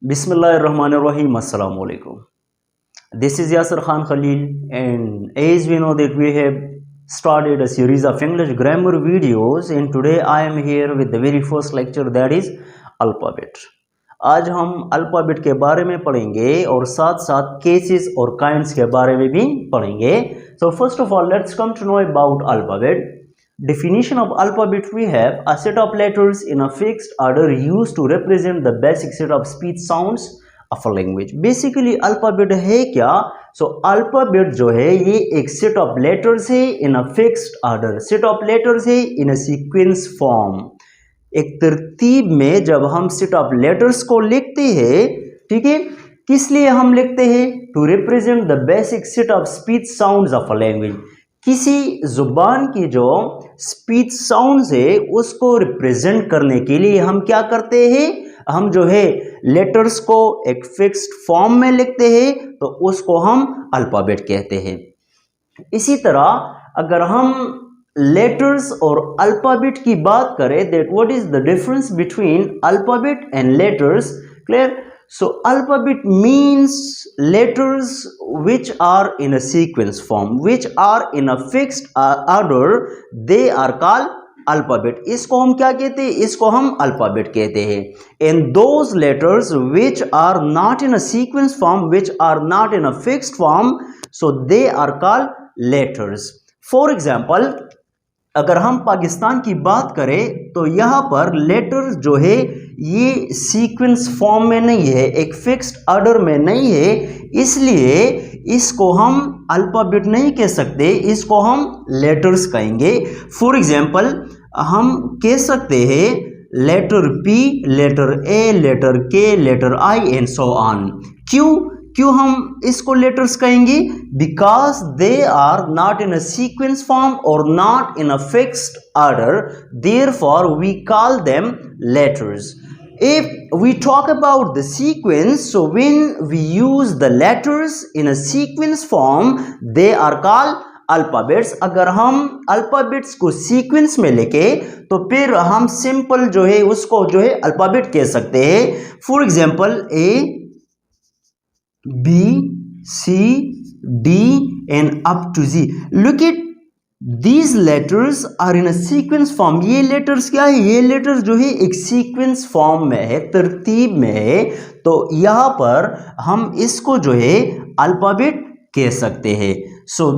Bismillahirrahmanirrahim. Assalamu alaikum. This is Yasir Khan Khalil, and as we know that we have started a series of English grammar videos, and today I am here with the very first lecture, that is alphabet. आज हम alphabet के बारे में पढ़ेंगे और साथ साथ cases और काइंड्स के बारे में भी पढ़ेंगे. So first of all, let's come to know about alphabet. Definition of alphabet: we have a set of letters in a fixed order used to represent the basic set of speech sounds of a language. Basically alphabet है क्या? So alphabet जो है ये एक set of letters है in a fixed order. Set of letters है in a sequence form. एक तरतीब में जब हम set of letters को लिखते हैं, ठीक है, किस लिए हम लिखते हैं? To represent the basic set of speech sounds of a language. किसी जुबान की जो स्पीच साउंड्स है उसको रिप्रेजेंट करने के लिए हम क्या करते हैं? हम जो है लेटर्स को एक फिक्स्ड फॉर्म में लिखते हैं, तो उसको हम अल्फ़ाबेट कहते हैं. इसी तरह अगर हम लेटर्स और अल्फ़ाबेट की बात करें, that what is the difference between alphabet and letters? Clear? So alphabet means letters which are in a sequence form, which are in a fixed order. They are called alphabet. इसको हम क्या कहते हैं? इसको हम alphabet कहते हैं. And those letters which are not in a sequence form, which are not in a fixed form, so they are called letters. For example, अगर हम पाकिस्तान की बात करें तो यहाँ पर लेटर जो है ये सीक्वेंस फॉर्म में नहीं है, एक फिक्स्ड ऑर्डर में नहीं है, इसलिए इसको हम अल्फ़ाबेट नहीं कह सकते, इसको हम लेटर्स कहेंगे. फॉर एग्जांपल हम कह सकते हैं letter P, letter A, letter K, letter I and so on. क्यों हम इसको लेटर्स कहेंगे? Because they are not in a sequence form और not in a fixed order, therefore we call them letters. If we talk about the sequence, so when we use the letters in a sequence form, they are called alphabets. अगर हम alphabets को sequence में लेके तो फिर हम simple जो है उसको जो है alphabet कह सकते हैं. For example, A, B, C, D and up to Z. Look at these letters are in a sequence form. ये letters क्या है? ये letters जो है एक sequence form में है, तरतीब में है, तो यहाँ पर हम इसको जो है alphabet कह सकते हैं. So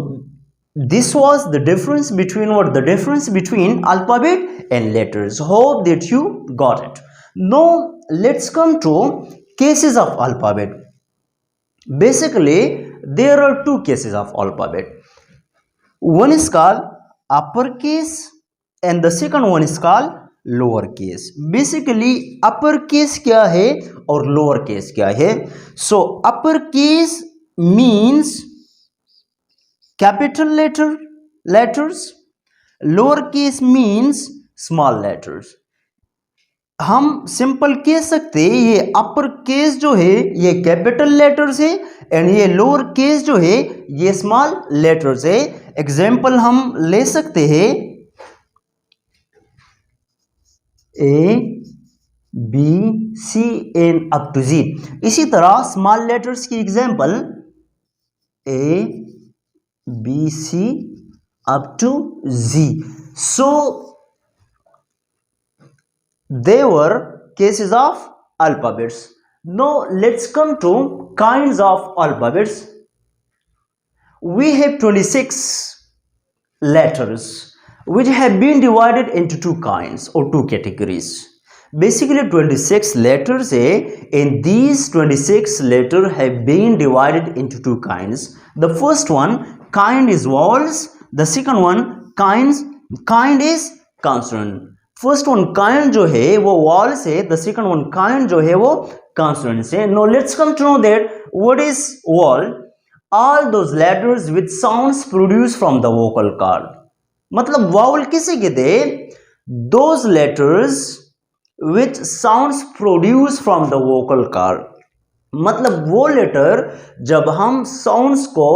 this was the difference between what? The difference between alphabet and letters. Hope that you got it. Now let's come to cases of alphabet. Basically there are two cases of alphabet. One is called uppercase and the second one is called lowercase. Basically uppercase क्या है और lowercase क्या है? So uppercase means capital letters, lowercase means small letters. हम simple कह सकते हैं ये अपर केस जो है ये कैपिटल लेटर्स है एंड ये लोअर केस जो है ये स्मॉल लेटर्स है. एग्जाम्पल हम ले सकते हैं A, B, C and up to G. इसी तरह स्मॉल लेटर्स की example A, B, C up to G. So they were cases of alphabets. Now let's come to kinds of alphabets. We have 26 letters which have been divided into two kinds or two categories. Basically 26 letters है and these 26 letters have been divided into two kinds. The first one kind is vowels, the second one kind is consonant. First one kind जो है वो walls है, the second one kind जो है वो consonants है. No let's come to know that what is vowel. All those letters with sounds produce from the vocal cord. मतलब vowel किसे कहते हैं? Those letters which sounds produce from the vocal cord. मतलब वो लेटर जब हम sounds को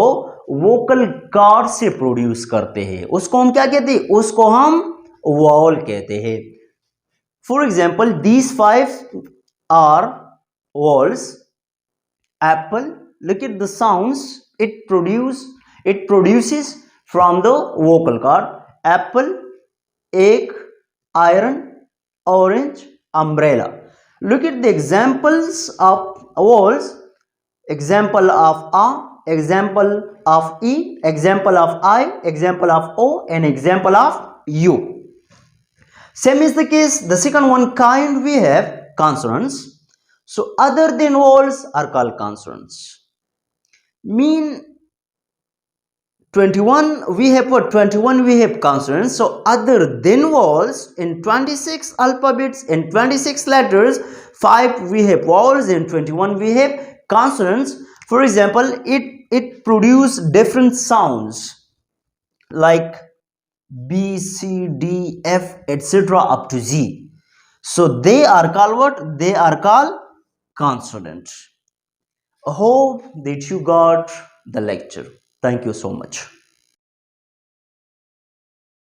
vocal cord से प्रोड्यूस करते हैं उसको हम क्या कहते हैं? उसको हम वॉवल कहते हैं. For example these 5 are vowels. Apple, look at the sounds it produces from the vocal cord. Apple, egg, iron, orange, umbrella. Look at the examples of vowels. Example of A, example of E, example of I, example of O, and example of U. Same is the case, the second one kind we have consonants. So other than vowels are called consonants. Mean 21 we have for 21 we have consonants. So other than vowels in 26 alphabets, in 26 letters, 5 we have vowels, in 21 we have consonants. For example, it produce different sounds like B, C, D, F, etc. up to Z. So they are called what? They are called consonant. I hope that you got the lecture. Thank you so much.